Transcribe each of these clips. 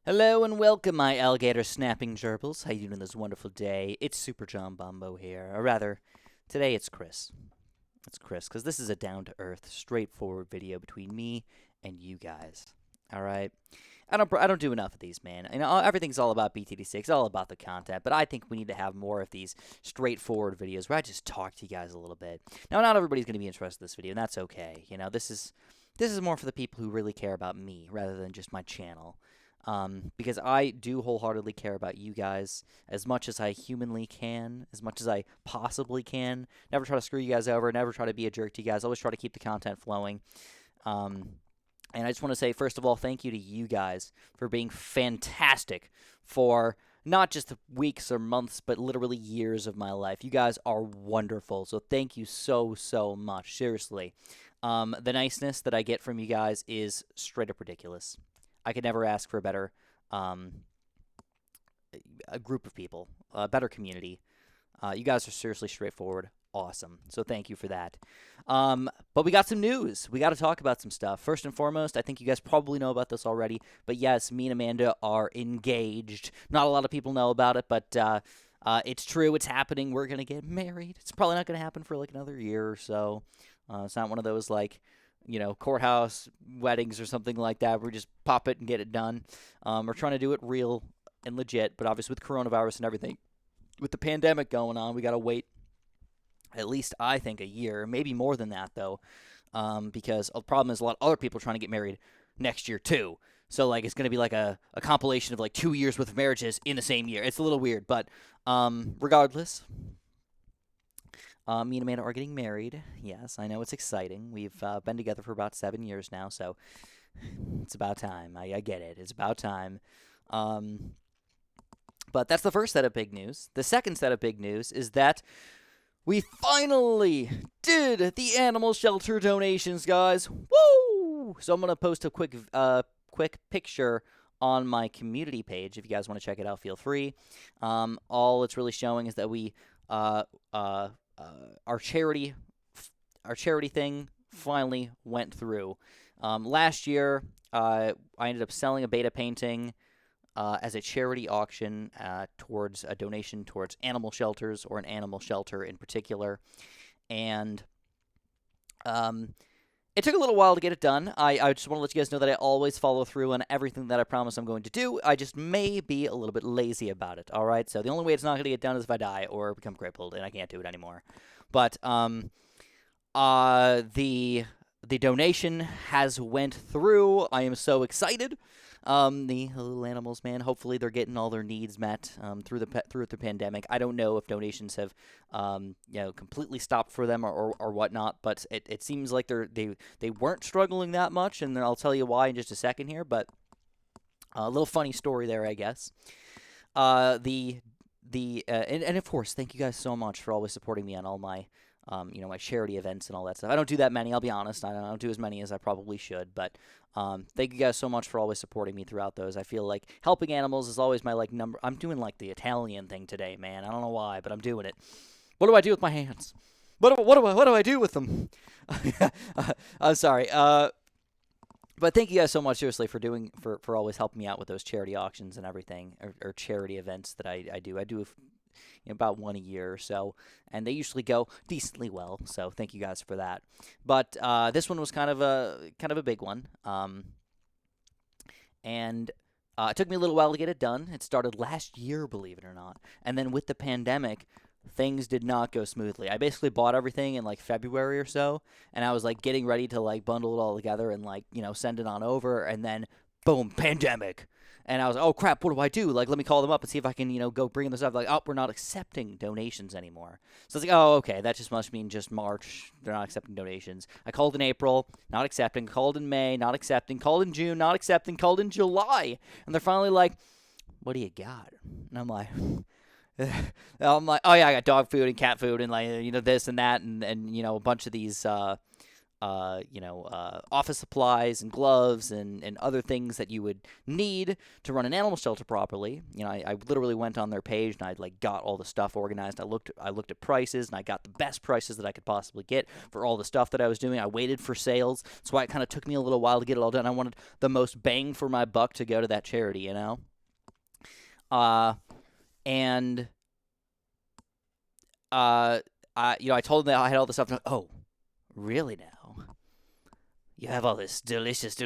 Hello and welcome, my alligator snapping gerbils. How you doing on this wonderful day? It's Super John Bombo here, or rather, today it's Chris. It's Chris, because this is a down-to-earth, straightforward video between me and you guys. All right, I don't do enough of these, man. Everything's all about BTD6, all about the content, but I think we need to have more of these straightforward videos where I just talk to you guys a little bit. Now, not everybody's going to be interested in this video, and that's okay. This is more for the people who really care about me rather than just my channel. Because I do wholeheartedly care about you guys as much as I humanly can, as much as I possibly can. Never try to screw you guys over, never try to be a jerk to you guys, always try to keep the content flowing. Um, and I just want to say, first of all, thank you to you guys for being fantastic for not just weeks or months, but literally years of my life. You guys are wonderful, so thank you so, so much. Seriously. The niceness that I get from you guys is straight up ridiculous. I could never ask for a better um, a group of people, a better community. You guys are seriously straightforward, awesome. So thank you for that. But we got some news. We got to talk about some stuff. First and foremost, I think you guys probably know about this already, but yes, me and Amanda are engaged. Not a lot of people know about it, but it's true. It's happening. We're gonna get married. It's probably not gonna happen for like another year or so. It's not one of those like courthouse weddings or something like that where we just pop it and get it done. We're trying to do it real and legit, but obviously with coronavirus and everything, with the pandemic going on, we got to wait at least, I think, a year, maybe more than that, though, because the problem is a lot of other people trying to get married next year, too. So, like, it's going to be like a compilation of, like, 2 years worth of marriages in the same year. It's a little weird, but regardless, me and Amanda are getting married. Yes, I know it's exciting. We've been together for about 7 years now, so it's about time. I get it. It's about time. Um, but that's the first set of big news. The second set of big news is that we finally did the animal shelter donations, guys. Woo! So I'm gonna post a quick picture on my community page. If you guys want to check it out, feel free. All it's really showing is that we uh, uh, our charity thing finally went through. Last year, I ended up selling a beta painting as a charity auction towards a donation towards animal shelters or an animal shelter in particular. And it took a little while to get it done. I just want to let you guys know that I always follow through on everything that I promise I'm going to do. I just may be a little bit lazy about it, all right? So the only way it's not going to get done is if I die or become crippled and I can't do it anymore. But the donation has went through. I am so excited. The little animals, man. Hopefully, they're getting all their needs met through the pandemic. I don't know if donations have, completely stopped for them or whatnot. But it seems like they weren't struggling that much, and I'll tell you why in just a second here. But a little funny story there, I guess. And of course, thank you guys so much for always supporting me on all my my charity events and all that stuff. I don't do that many, I'll be honest. I don't do as many as I probably should, but thank you guys so much for always supporting me throughout those. I feel like helping animals is always my number. I'm doing like the Italian thing today, man. I don't know why, but I'm doing it. What do I do with my hands? What do I do with them? I'm sorry. But thank you guys so much, seriously, for always helping me out with those charity auctions and everything, or charity events that I do. I do about one a year or so, and they usually go decently well. So thank you guys for that. But this one was kind of a big one, and it took me a little while to get it done. It started last year, believe it or not, and then with the pandemic, things did not go smoothly. I basically bought everything in like February or so, and I was like getting ready to like bundle it all together and like send it on over, and then boom, pandemic. And I was like, oh crap, what do I do? Like, let me call them up and see if I can, go bring them stuff. Like, oh, we're not accepting donations anymore. So it's like, oh, okay, that just must mean just March. They're not accepting donations. I called in April, not accepting. Called in May, not accepting. Called in June, not accepting. Called in July. And they're finally like, what do you got? And I'm like, oh yeah, I got dog food and cat food and like this and that and a bunch of these office supplies and gloves and other things that you would need to run an animal shelter properly. I literally went on their page and I like got all the stuff organized. I looked at prices and I got the best prices that I could possibly get for all the stuff that I was doing. I waited for sales. That's why it kind of took me a little while to get it all done. I wanted the most bang for my buck to go to that charity, and I told them that I had all the stuff. And oh, really now? You have all this delicious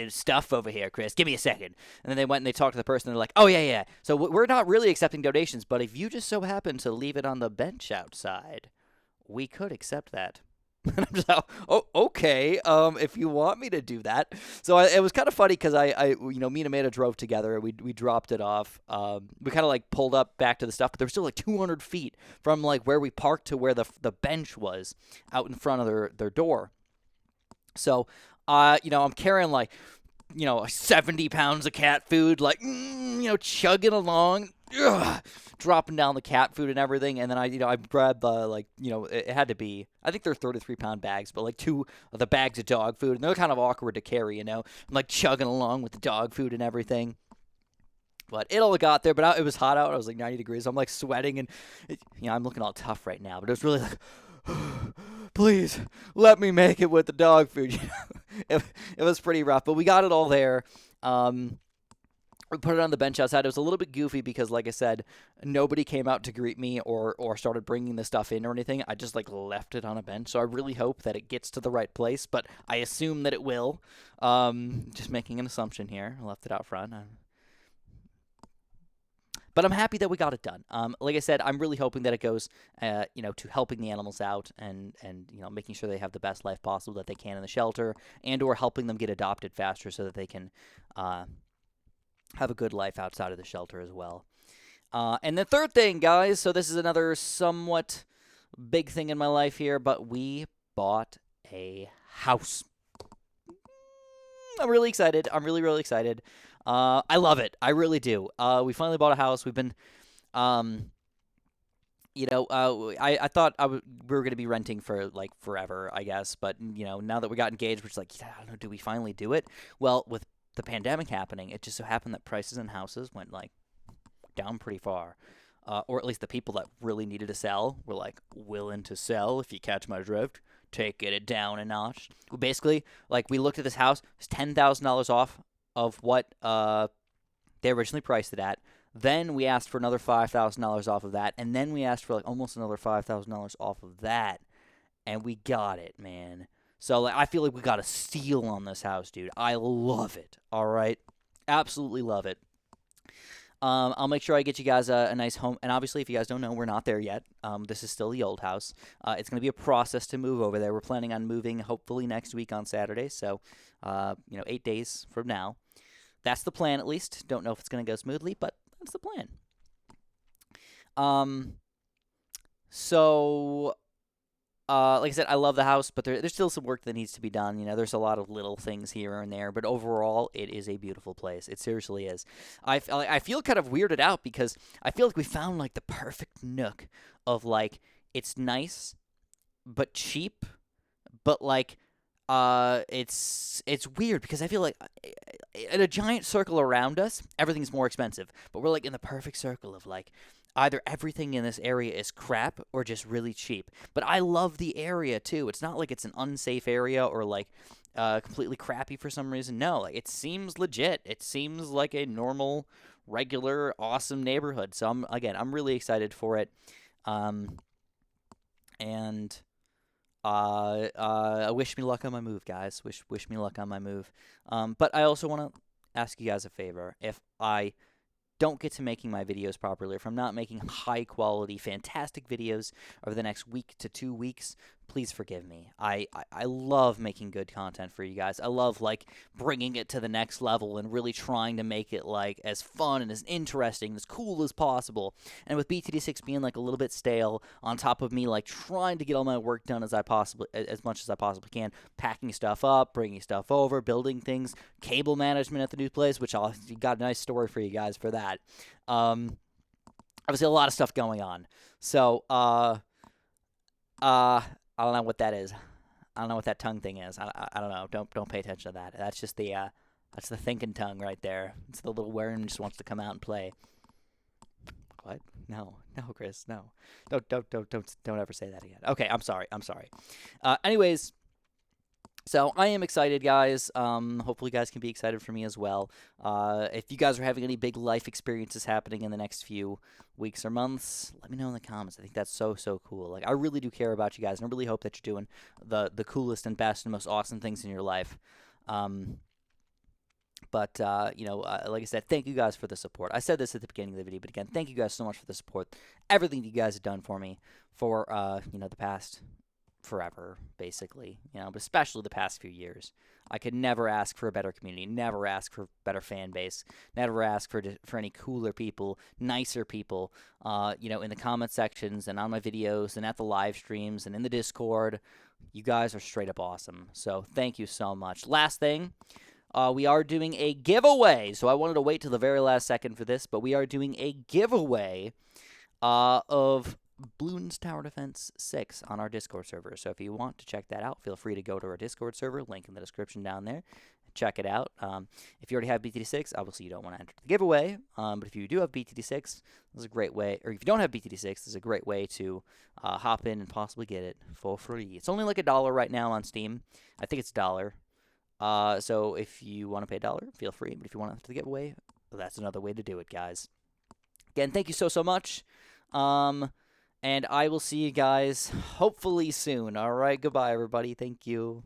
stuff over here, Chris. Give me a second. And then they went and they talked to the person. And they're like, oh, yeah. So we're not really accepting donations, but if you just so happen to leave it on the bench outside, we could accept that. And I'm just like, oh, okay, if you want me to do that. So it was kind of funny because me and Amanda drove together. We dropped it off. We kind of like pulled up back to the stuff, but there was still like 200 feet from like where we parked to where the bench was out in front of their door. So, I'm carrying like, 70 pounds of cat food, like, chugging along, dropping down the cat food and everything. And then I grabbed it had to be, I think they're 33-pound bags, but like 2 of the bags of dog food. And they're kind of awkward to carry, I'm like chugging along with the dog food and everything. But it all got there, but it was hot out. I was like 90 degrees. I'm like sweating and, I'm looking all tough right now. But it was really like, please let me make it with the dog food. It was pretty rough, but we got it all there. We put it on the bench outside. It was a little bit goofy because, like I said, nobody came out to greet me or started bringing the stuff in or anything. I just like left it on a bench. So I really hope that it gets to the right place, but I assume that it will. Just making an assumption here. I left it out front. But I'm happy that we got it done. Like I said, I'm really hoping that it goes, to helping the animals out and making sure they have the best life possible that they can in the shelter, and/or helping them get adopted faster so that they can have a good life outside of the shelter as well. And the third thing, guys. So this is another somewhat big thing in my life here, but we bought a house. I'm really excited. I'm really, really excited. I love it. I really do. We finally bought a house. We've been, I thought we were going to be renting for like forever, I guess. But, now that we got engaged, we're just like, I don't know, do we finally do it? Well, with the pandemic happening, it just so happened that prices in houses went like down pretty far. Or at least the people that really needed to sell were like willing to sell, if you catch my drift. Taking it down a notch. Basically, like we looked at this house, it's $10,000 off of what they originally priced it at. Then we asked for another $5,000 off of that, and then we asked for like almost another $5,000 off of that, and we got it, man. So like I feel like we got a steal on this house, dude. I love it. All right, absolutely love it. I'll make sure I get you guys a nice home. And obviously, if you guys don't know, we're not there yet. This is still the old house. It's going to be a process to move over there. We're planning on moving hopefully next week on Saturday. So, 8 days from now. That's the plan, at least. Don't know if it's going to go smoothly, but that's the plan. Like I said, I love the house, but there's still some work that needs to be done. There's a lot of little things here and there, but overall, it is a beautiful place. It seriously is. I feel kind of weirded out because I feel like we found like the perfect nook of like it's nice, but cheap, but like it's weird because I feel like in a giant circle around us, everything's more expensive, but we're like in the perfect circle of like either everything in this area is crap or just really cheap. But I love the area too. It's not like it's an unsafe area or like completely crappy for some reason. No, like it seems legit. It seems like a normal, regular, awesome neighborhood. So I'm really excited for it. Wish me luck on my move, guys. Wish me luck on my move. But I also want to ask you guys a favor. If I don't get to making my videos properly, if I'm not making high quality, fantastic videos over the next week to 2 weeks, please forgive me. I love making good content for you guys. I love like bringing it to the next level and really trying to make it like as fun and as interesting, as cool as possible. And with BTD6 being like a little bit stale, on top of me like trying to get all my work done as much as I possibly can, packing stuff up, bringing stuff over, building things, cable management at the new place, which I'll got a nice story for you guys for that. Obviously a lot of stuff going on. So I don't know what that is. I don't know what that tongue thing is. I don't know. Don't pay attention to that. That's just that's the thinking tongue right there. It's the little worm just wants to come out and play. What? No, Chris, no. Don't ever say that again. Okay, I'm sorry. Anyways, so I am excited, guys. Hopefully, you guys can be excited for me as well. If you guys are having any big life experiences happening in the next few weeks or months, let me know in the comments. I think that's so cool. Like, I really do care about you guys, and I really hope that you're doing the coolest and best and most awesome things in your life. But, like I said, thank you guys for the support. I said this at the beginning of the video, but again, thank you guys so much for the support. Everything that you guys have done for me for, the past forever, basically, but especially the past few years. I could never ask for a better community, never ask for a better fan base, never ask for any cooler people, nicer people, in the comment sections and on my videos and at the live streams and in the Discord. You guys are straight up awesome. So thank you so much. Last thing. We are doing a giveaway, so I wanted to wait till the very last second for this, but we are doing a giveaway of Bloons Tower Defense 6 on our Discord server. So if you want to check that out, feel free to go to our Discord server, link in the description down there. Check it out. If you already have BTD6, obviously you don't want to enter the giveaway, but if you do have BTD6, this is a great way, or if you don't have BTD6, this is a great way to hop in and possibly get it for free. It's only like $1 right now on Steam. I think it's $1. So if you want to pay $1, feel free. But if you want to enter the giveaway, that's another way to do it, guys. Again, thank you so much. And I will see you guys hopefully soon. All right, goodbye, everybody. Thank you.